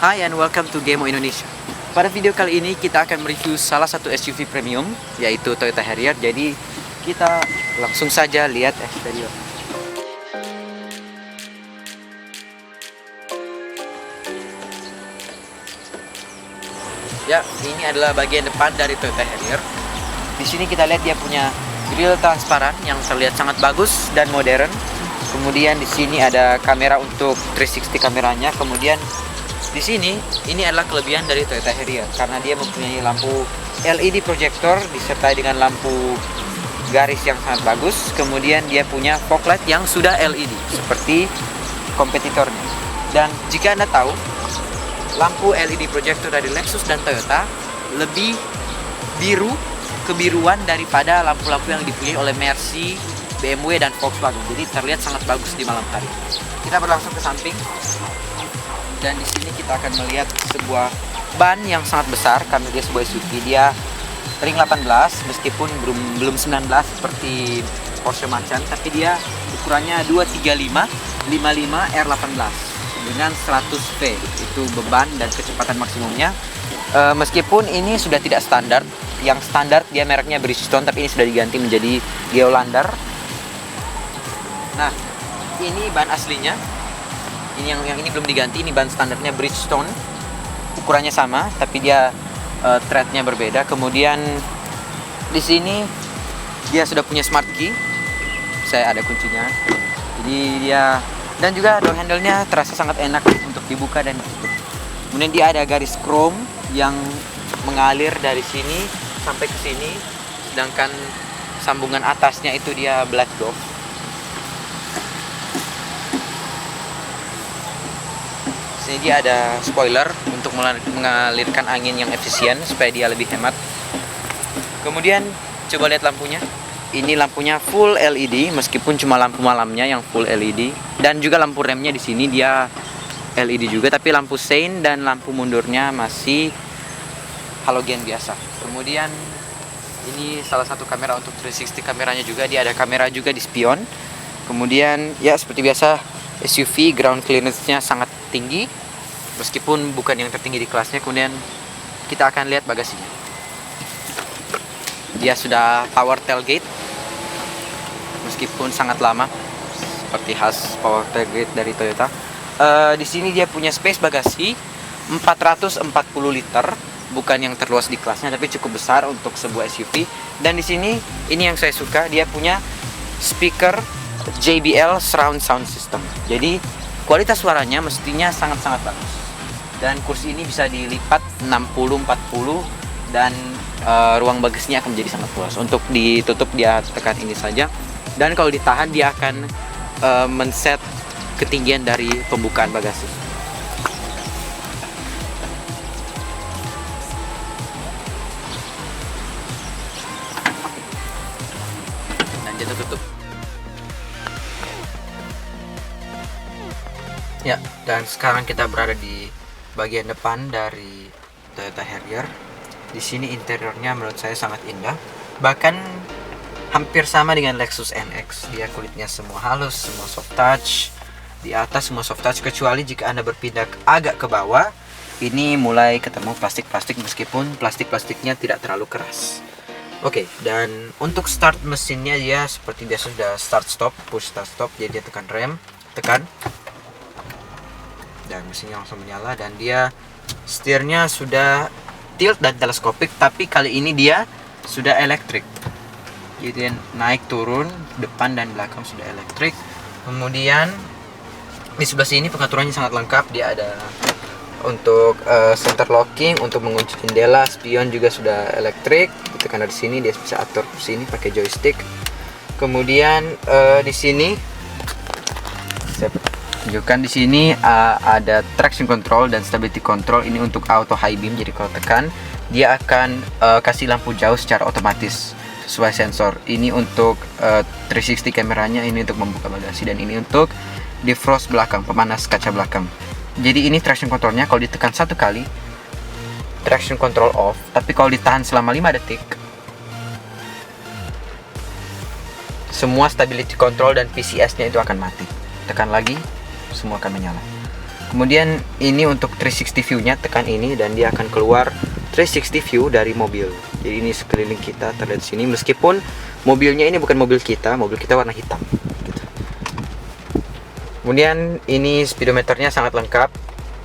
Hai and welcome to Gemo Indonesia. Pada video kali ini kita akan mereview salah satu SUV premium, yaitu Toyota Harrier. Jadi kita langsung saja lihat eksterior. Ya, ini adalah bagian depan dari Toyota Harrier. Di sini kita lihat dia punya grill transparan yang terlihat sangat bagus dan modern. Kemudian di sini ada kamera untuk 360 kameranya. Kemudian di sini ini adalah kelebihan dari Toyota Harrier karena dia mempunyai lampu LED projector disertai dengan lampu garis yang sangat bagus. Kemudian dia punya fog light yang sudah LED seperti kompetitornya. Dan jika Anda tahu, lampu LED projector dari Lexus dan Toyota lebih kebiruan daripada lampu-lampu yang dipunyai oleh Mercy, BMW dan Volkswagen. Jadi terlihat sangat bagus di malam hari. Kita berlangsung ke samping. Dan di sini kita akan melihat sebuah ban yang sangat besar karena dia sebuah SUV. Dia ring 18 meskipun belum 19 seperti Porsche Macan, tapi dia ukurannya 235 55 R18 dengan 100 V. Itu beban dan kecepatan maksimumnya. Meskipun ini sudah tidak standar. Yang standar dia mereknya Bridgestone, tapi ini sudah diganti menjadi Geolander. Nah, ini ban aslinya. Ini yang ini belum diganti, ini ban standarnya Bridgestone. Ukurannya sama, tapi dia threadnya berbeda. Kemudian di sini dia sudah punya smart key. Saya ada kuncinya. Jadi dia dan juga door handle-nya terasa sangat enak untuk dibuka dan ditutup. Kemudian dia ada garis chrome yang mengalir dari sini sampai ke sini, sedangkan sambungan atasnya itu dia black dove. Sini dia ada spoiler untuk mengalirkan angin yang efisien supaya dia lebih hemat. Kemudian coba lihat lampunya. Ini lampunya full LED meskipun cuma lampu malamnya yang full LED, dan juga lampu remnya di sini dia LED juga, tapi lampu sein dan lampu mundurnya masih halogen biasa. Kemudian ini salah satu kamera untuk 360 kameranya juga, dia ada kamera juga di spion. Kemudian ya seperti biasa SUV ground clearance-nya sangat tinggi meskipun bukan yang tertinggi di kelasnya. Kemudian kita akan lihat bagasinya. Dia sudah power tailgate meskipun sangat lama seperti khas power tailgate dari Toyota. Di sini dia punya space bagasi 440 liter, bukan yang terluas di kelasnya tapi cukup besar untuk sebuah SUV. Dan di sini ini yang saya suka, dia punya speaker JBL surround sound system. Jadi kualitas suaranya mestinya sangat-sangat bagus. Dan kursi ini bisa dilipat 60-40 dan ruang bagasinya akan menjadi sangat luas. Untuk ditutup dia tekan ini saja. Dan kalau ditahan dia akan men-set ketinggian dari pembukaan bagasi. Dan dia tertutup. Ya, dan sekarang kita berada di bagian depan dari Toyota Harrier. Di sini interiornya menurut saya sangat indah. Bahkan hampir sama dengan Lexus NX. Dia kulitnya semua halus, semua soft touch. Di atas semua soft touch, kecuali jika Anda berpindah agak ke bawah, ini mulai ketemu plastik-plastik meskipun plastik-plastiknya tidak terlalu keras. Oke, dan untuk start mesinnya dia seperti biasa sudah start stop, push start stop. Jadi dia tekan rem, tekan, dan mesinnya langsung menyala. Dan dia setirnya sudah tilt dan teleskopik, tapi kali ini dia sudah elektrik. Jadi naik turun, depan dan belakang sudah elektrik. Kemudian di sebelah sini pengaturannya sangat lengkap. Dia ada untuk center locking, untuk mengunci jendela, spion juga sudah elektrik. Ditekan dari sini dia bisa atur ke sini pakai joystick. Kemudian di sini saya tunjukkan, di sini ada traction control dan stability control. Ini untuk auto high beam, jadi kalau tekan dia akan kasih lampu jauh secara otomatis sesuai sensor. Ini untuk 360 kameranya, ini untuk membuka bagasi, dan ini untuk defrost belakang, pemanas kaca belakang. Jadi ini traction controlnya, kalau ditekan satu kali traction control off, tapi kalau ditahan selama 5 detik semua stability control dan PCS nya itu akan mati. Tekan lagi, semua akan menyala. Kemudian ini untuk 360 view-nya, tekan ini dan dia akan keluar 360 view dari mobil. Jadi ini sekeliling kita terlihat di sini, meskipun mobilnya ini bukan mobil kita warna hitam gitu. Kemudian ini speedometernya sangat lengkap,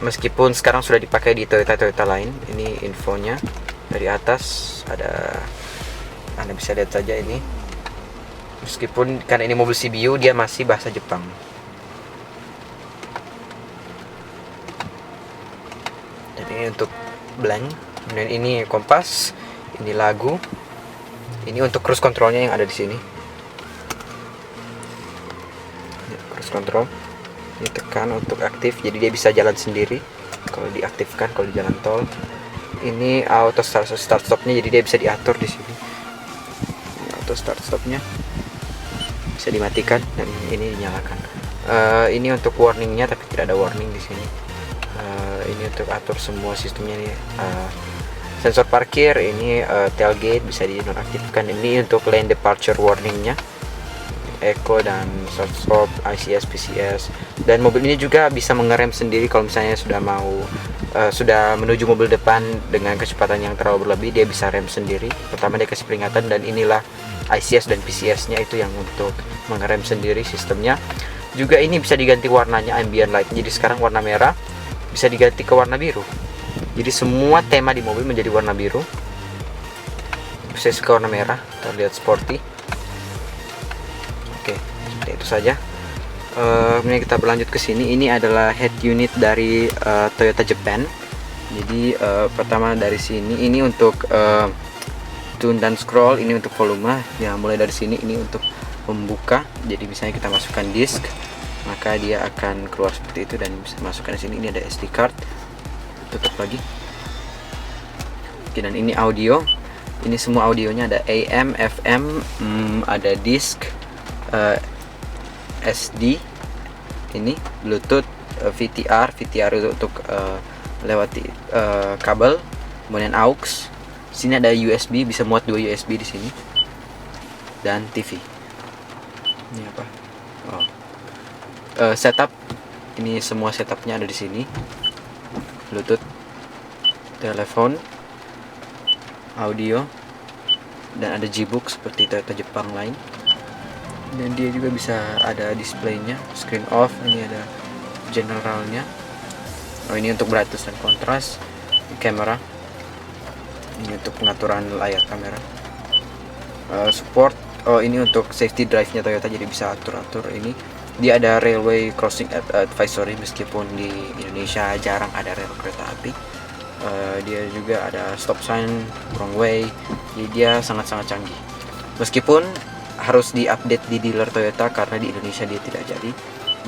meskipun sekarang sudah dipakai di Toyota lain. Ini infonya dari atas ada, Anda bisa lihat saja ini. Meskipun karena ini mobil CBU, dia masih bahasa Jepang. Dan ini untuk blank. Kemudian ini kompas, ini lagu, ini untuk cruise controlnya yang ada di sini. Ini cruise control, ini tekan untuk aktif, jadi dia bisa jalan sendiri kalau diaktifkan kalau di jalan tol. Ini auto start stopnya, jadi dia bisa diatur di sini. Ini auto start stopnya bisa dimatikan dan ini dinyalakan. Ini untuk warningnya, tapi tidak ada warning di sini. Ini untuk atur semua sistemnya nih. Sensor parkir, ini tailgate bisa dinonaktifkan. Ini untuk lane departure warningnya, eco dan stop, ICS, PCS. Dan mobil ini juga bisa mengerem sendiri kalau misalnya sudah menuju mobil depan dengan kecepatan yang terlalu berlebih, dia bisa rem sendiri. Pertama dia kasih peringatan, dan inilah ICS dan PCS-nya itu yang untuk mengerem sendiri sistemnya. Juga ini bisa diganti warnanya, ambient light. Jadi sekarang warna merah bisa diganti ke warna biru. Jadi semua tema di mobil menjadi warna biru. Saya suka warna merah, terlihat sporty. Oke, seperti itu saja. Kemudian kita berlanjut ke sini. Ini adalah head unit dari Toyota Japan. Jadi pertama dari sini, ini untuk tune dan scroll, ini untuk volume. Ya, mulai dari sini ini untuk membuka. Jadi misalnya kita masukkan disk, maka dia akan keluar seperti itu dan bisa masukkan di sini. Ini ada SD card. Tutup lagi. Oke, dan ini audio. Ini semua audionya ada AM, FM, ada disk, SD, ini Bluetooth, VTR itu untuk lewati kabel, kemudian aux. Sini ada USB, bisa muat 2 USB di sini, dan TV. Ini apa? Setup. Ini semua setupnya ada di sini. Bluetooth, telepon, audio, dan ada G-Book seperti Toyota Jepang lain. Dan dia juga bisa ada displaynya, screen off. Ini ada generalnya. Ini untuk brightness dan kontras. Kamera, ini untuk pengaturan layar kamera. Support, ini untuk safety drive-nya Toyota, jadi bisa atur-atur ini. Dia ada railway crossing advisory, meskipun di Indonesia jarang ada rel kereta api. Dia juga ada stop sign, wrong way. Jadi dia sangat-sangat canggih. Meskipun harus diupdate di dealer Toyota karena di Indonesia dia tidak jadi.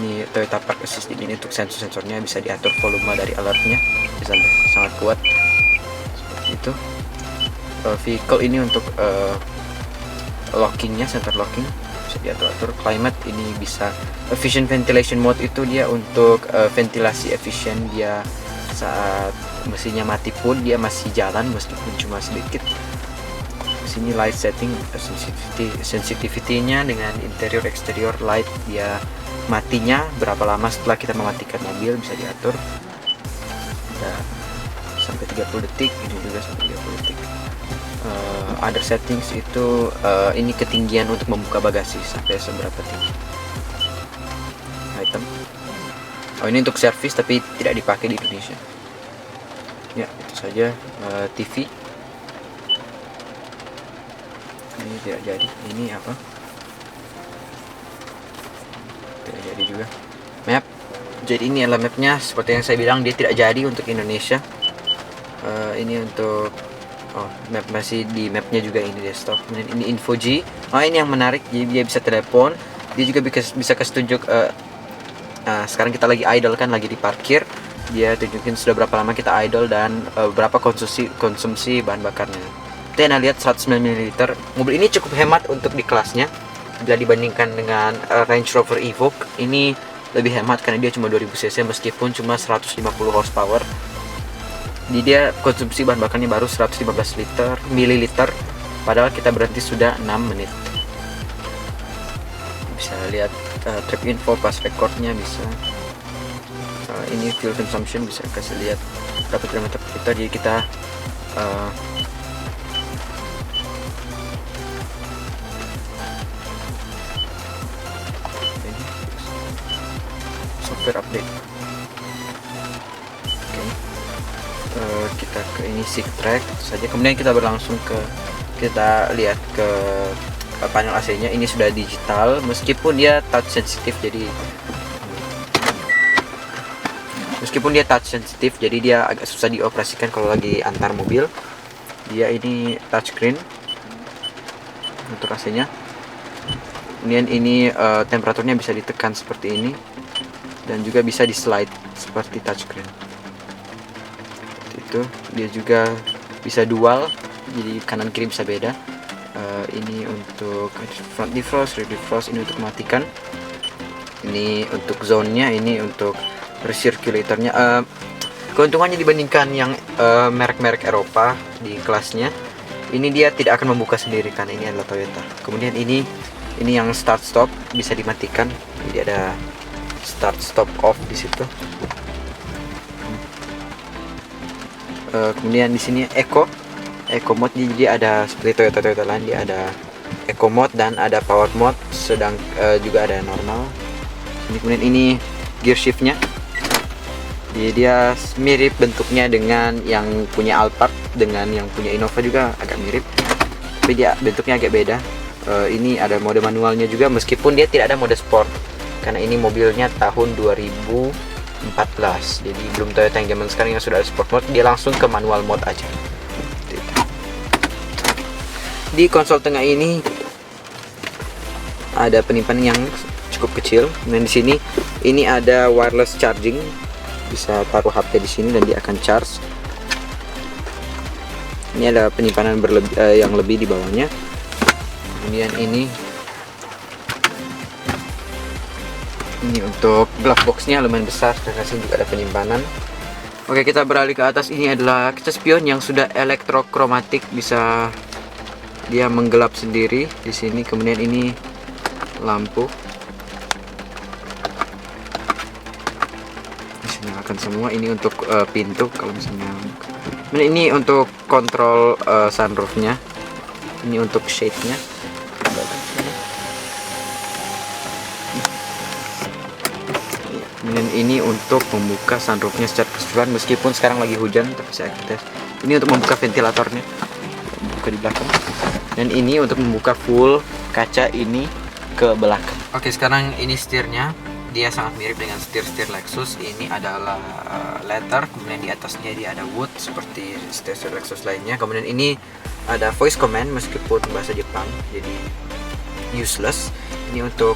Ini Toyota Park Assist, ini untuk sensor-sensornya, bisa diatur volume dari alertnya, bisa sangat kuat seperti itu. Vehicle ini untuk lockingnya, center locking bisa diatur-atur. Climate ini bisa efficient ventilation mode, itu dia untuk ventilasi efisien. Dia saat mesinnya mati pun dia masih jalan meskipun cuma sedikit. Sini light setting, sensitivity-nya dengan interior exterior light, dia matinya berapa lama setelah kita mematikan mobil bisa diatur. Ada sampai 30 detik, ini juga sampai 30 detik. Other settings itu ini ketinggian untuk membuka bagasi sampai seberapa tinggi. Item. Ini untuk service tapi tidak dipakai di Indonesia. Ya, itu saja. TV. Ini tidak jadi. Ini apa? Tidak jadi juga. Map. Jadi ini adalah mapnya. Seperti yang saya bilang, dia tidak jadi untuk Indonesia. Ini untuk map, masih di mapnya juga ini desktop. Kemudian ini info G. Ini yang menarik. Jadi dia bisa telepon. Dia juga bisa kasih tunjuk. Sekarang kita lagi idle kan, lagi di parkir. Dia tunjukin sudah berapa lama kita idle dan berapa konsumsi bahan bakarnya. Kita lihat 109 ml. Mobil ini cukup hemat untuk di kelasnya. Bila dibandingkan dengan Range Rover Evoque, ini lebih hemat karena dia cuma 2000 cc meskipun cuma 150 horsepower. Jadi dia konsumsi bahan bakarnya baru 115 ml, padahal kita berhenti sudah 6 menit. Bisa lihat trip info, pas recordnya bisa. ini fuel consumption, bisa kasih lihat berapa kilometer per liter. Jadi kita ini software update. Oke. Kita ke ini SIG track saja, kemudian kita berlangsung ke, kita lihat ke panel AC-nya. Ini sudah digital meskipun dia touch sensitif, jadi dia agak susah dioperasikan kalau lagi antar mobil. Dia ini touchscreen untuk AC-nya. Kemudian ini temperaturnya bisa ditekan seperti ini, dan juga bisa di slide seperti touchscreen. Seperti itu. Dia juga bisa dual, jadi kanan kiri bisa beda. Ini untuk front defrost, rear defrost, ini untuk mematikan. Ini untuk zone-nya, ini untuk recirculator-nya. Keuntungannya dibandingkan yang merek-merek Eropa di kelasnya, ini dia tidak akan membuka sendiri karena ini adalah Toyota. Kemudian ini yang start stop bisa dimatikan. Jadi ada start stop off di situ. Kemudian di sini eco mode, jadi ada seperti Toyota lain, dia ada eco mode dan ada power mode, sedang juga ada normal. Kemudian ini gear shiftnya. Jadi dia mirip bentuknya dengan yang punya Alphard, dengan yang punya Innova juga agak mirip, tapi dia bentuknya agak beda. Ini ada mode manualnya juga, meskipun dia tidak ada mode sport karena ini mobilnya tahun 2014. Jadi belum Toyota yang zaman sekarang yang sudah ada sport mode, dia langsung ke manual mode aja. Di konsol tengah ini ada penyimpanan yang cukup kecil. Dan di sini ini ada wireless charging, bisa taruh HP di sini dan dia akan charge. Ini ada penyimpanan yang lebih di bawahnya. Kemudian ini untuk glove boxnya lumayan besar, dan sini juga ada penyimpanan. Oke, kita beralih ke atas. Ini adalah kaca spion yang sudah elektrokromatik, bisa dia menggelap sendiri di sini. Kemudian ini lampu, nyalakan semua. Ini untuk pintu kalau misalnya. Ini untuk kontrol sunroofnya. Ini untuk shade-nya. Dan ini untuk membuka sunroofnya secara keseluruhan, meskipun sekarang lagi hujan, tapi saya akan tes. Ini untuk membuka ventilatornya, buka di belakang. Dan ini untuk membuka full kaca ini ke belakang. Oke, sekarang ini setirnya. Dia sangat mirip dengan setir-setir Lexus. Ini adalah leather, kemudian di atasnya dia ada wood seperti setir Lexus lainnya. Kemudian ini ada voice command meskipun bahasa Jepang, jadi useless. Ini untuk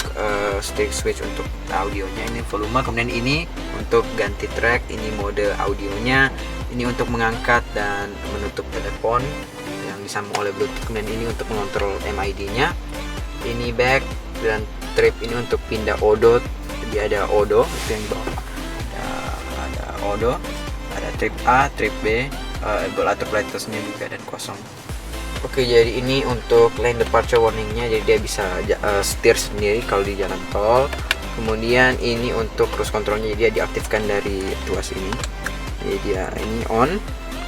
stick switch untuk audionya, ini volume. Kemudian ini untuk ganti track, ini mode audionya. Ini untuk mengangkat dan menutup telepon yang disambung oleh Bluetooth. Kemudian ini untuk mengontrol MID-nya. Ini back dan trip, ini untuk pindah odo. Jadi ada odo itu yang di bawah. Ada odo, ada trip A, trip B, regulator brightness-nya juga, dan kosong. Oke, jadi ini untuk lane departure warningnya, jadi dia bisa setir sendiri kalau di jalan tol. Kemudian ini untuk cruise controlnya, dia diaktifkan dari tuas ini. Jadi dia ini on.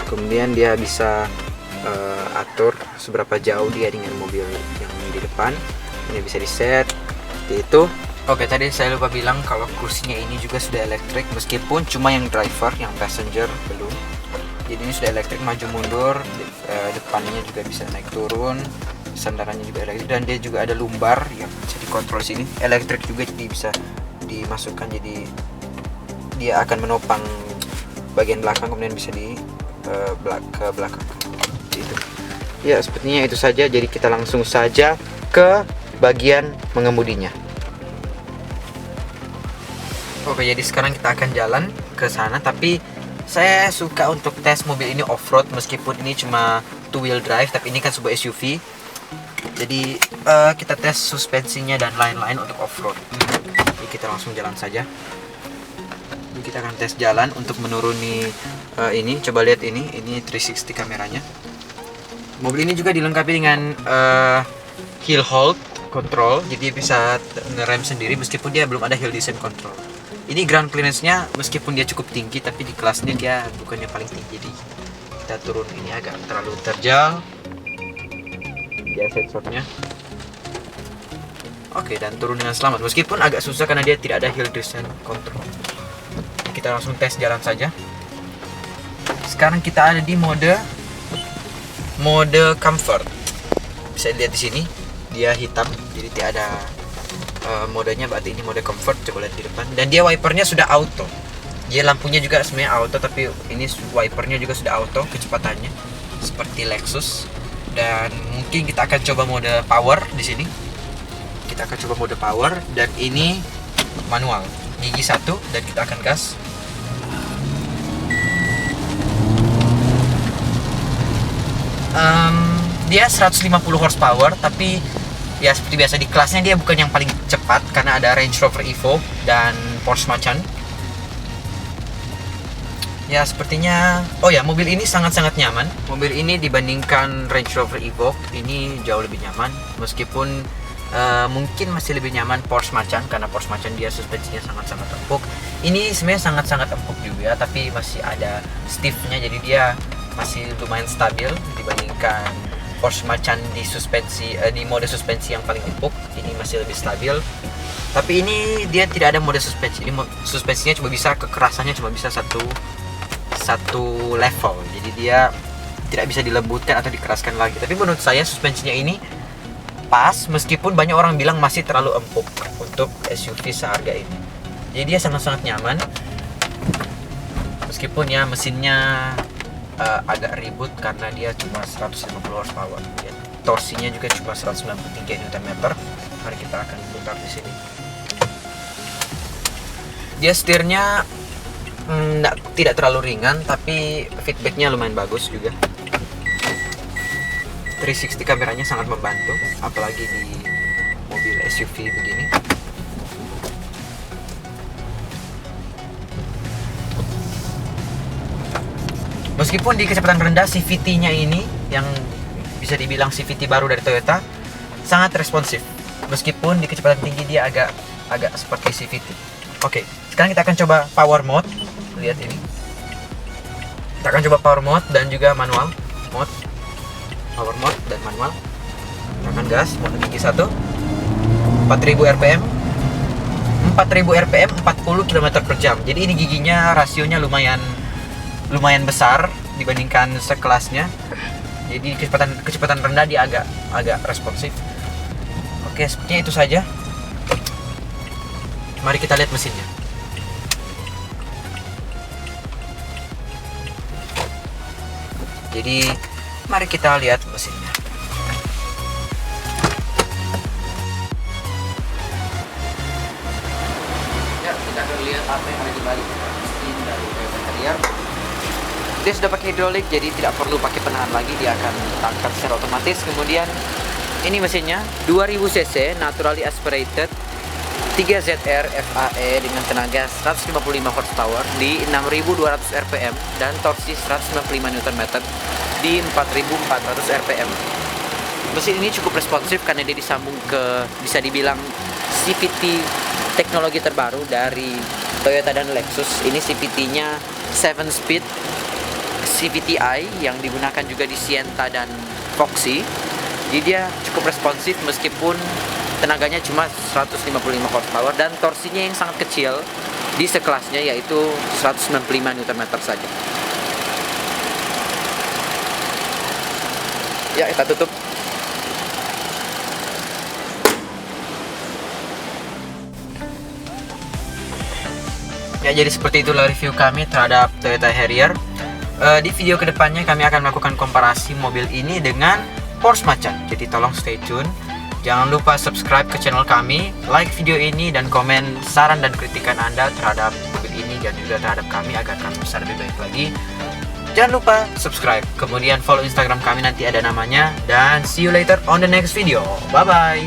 Kemudian dia bisa atur seberapa jauh dia dengan mobil yang di depan. Ini bisa di set seperti itu. Oke, tadi saya lupa bilang kalau kursinya ini juga sudah elektrik, meskipun cuma yang driver, yang passenger belum. Jadi ini sudah elektrik, maju mundur, depannya juga bisa naik turun, sandarannya juga elektrik, dan dia juga ada lumbar yang bisa dikontrol sini, elektrik juga, jadi bisa dimasukkan, jadi dia akan menopang bagian belakang, kemudian bisa ke belakang. Itu. Ya, sepertinya itu saja. Jadi kita langsung saja ke bagian mengemudinya. Oke, jadi sekarang kita akan jalan ke sana, tapi saya suka untuk tes mobil ini off-road, meskipun ini cuma 2-wheel drive, tapi ini kan sebuah SUV. Jadi kita tes suspensinya dan lain-lain untuk off-road. Jadi kita langsung jalan saja. Jadi kita akan tes jalan untuk menuruni ini. Coba lihat ini 360 kameranya. Mobil ini juga dilengkapi dengan hill hold control, jadi bisa ngerem sendiri meskipun dia belum ada hill descent control. Ini ground clearance-nya meskipun dia cukup tinggi, tapi di kelasnya dia bukannya paling tinggi. Jadi kita turun, ini agak terlalu terjal. Dia headshotnya. Oke, dan turun dengan selamat. Meskipun agak susah karena dia tidak ada hill descent control. Kita langsung tes jalan saja. Sekarang kita ada di mode comfort. Bisa dilihat di sini, dia hitam, jadi tidak ada modenya. Berarti ini mode comfort. Coba lihat di depan. Dan dia wipernya sudah auto. Dia lampunya juga sebenarnya auto, tapi ini wipernya juga sudah auto kecepatannya, seperti Lexus. Dan mungkin kita akan coba mode power di sini. Kita akan coba mode power, dan ini manual gigi 1, dan kita akan gas. Dia 150 horsepower, tapi ya seperti biasa di kelasnya dia bukan yang paling cepat karena ada Range Rover Evoque dan Porsche Macan. Ya sepertinya, oh ya, mobil ini sangat-sangat nyaman. Mobil ini dibandingkan Range Rover Evoque ini jauh lebih nyaman, meskipun mungkin masih lebih nyaman Porsche Macan karena Porsche Macan dia suspensinya sangat-sangat empuk. Ini sebenarnya sangat-sangat empuk juga, tapi masih ada stiffnya, jadi dia masih lumayan stabil dibandingkan Porsche Macan di suspensi di mode suspensi yang paling empuk. Ini masih lebih stabil. Tapi ini dia tidak ada mode suspensi. Ini suspensinya cuma bisa, kekerasannya cuma bisa satu level. Jadi dia tidak bisa dilembutkan atau dikeraskan lagi. Tapi menurut saya suspensinya ini pas, meskipun banyak orang bilang masih terlalu empuk untuk SUV seharga ini. Jadi dia sangat-sangat nyaman, meskipun ya mesinnya agak ribut karena dia cuma 150 horsepower. Ya, torsinya juga cuma 193 Nm. Mari kita akan putar di sini. Dia setirnya tidak terlalu ringan, tapi feedbacknya lumayan bagus juga. 360 kameranya sangat membantu, apalagi di mobil SUV begini. Meskipun di kecepatan rendah, CVT-nya ini yang bisa dibilang CVT baru dari Toyota sangat responsif. Meskipun di kecepatan tinggi dia agak seperti CVT. Oke, sekarang kita akan coba power mode. Lihat ini. Kita akan coba power mode dan juga manual mode. Power mode dan manual. Kita akan gas mode gigi 1. 4000 rpm. 4000 rpm 40 km per jam. Jadi ini giginya rasionya lumayan besar dibandingkan sekelasnya. Jadi kecepatan rendah dia agak responsif. Oke, sepertinya itu saja. Mari kita lihat mesinnya. Jadi mari kita lihat mesinnya. Ya, kita akan lihat apa yang ada di balik mesin dari Toyota Harrier. Dia sudah pakai hidrolik, jadi tidak perlu pakai penahan lagi, dia akan angkat secara otomatis. Kemudian ini mesinnya 2000 cc naturally aspirated 3ZR FAE dengan tenaga 155 horsepower di 6200 rpm dan torsi 195 Nm di 4400 rpm. Mesin ini cukup responsif karena dia disambung ke, bisa dibilang, CVT teknologi terbaru dari Toyota dan Lexus. Ini CVT-nya 7 speed CVT-i yang digunakan juga di Sienta dan Foxy. Jadi dia cukup responsif meskipun tenaganya cuma 155 horsepower dan torsinya yang sangat kecil di sekelasnya, yaitu 195 Nm saja. Ya, kita tutup. Ya, jadi seperti itulah review kami terhadap Toyota Harrier. Di video kedepannya kami akan melakukan komparasi mobil ini dengan Porsche Macan. Jadi tolong stay tune. Jangan lupa subscribe ke channel kami, like video ini, dan komen saran dan kritikan Anda terhadap mobil ini dan juga terhadap kami agar kami bisa lebih baik lagi. Jangan lupa subscribe, kemudian follow Instagram kami, nanti ada namanya. Dan see you later on the next video. Bye bye.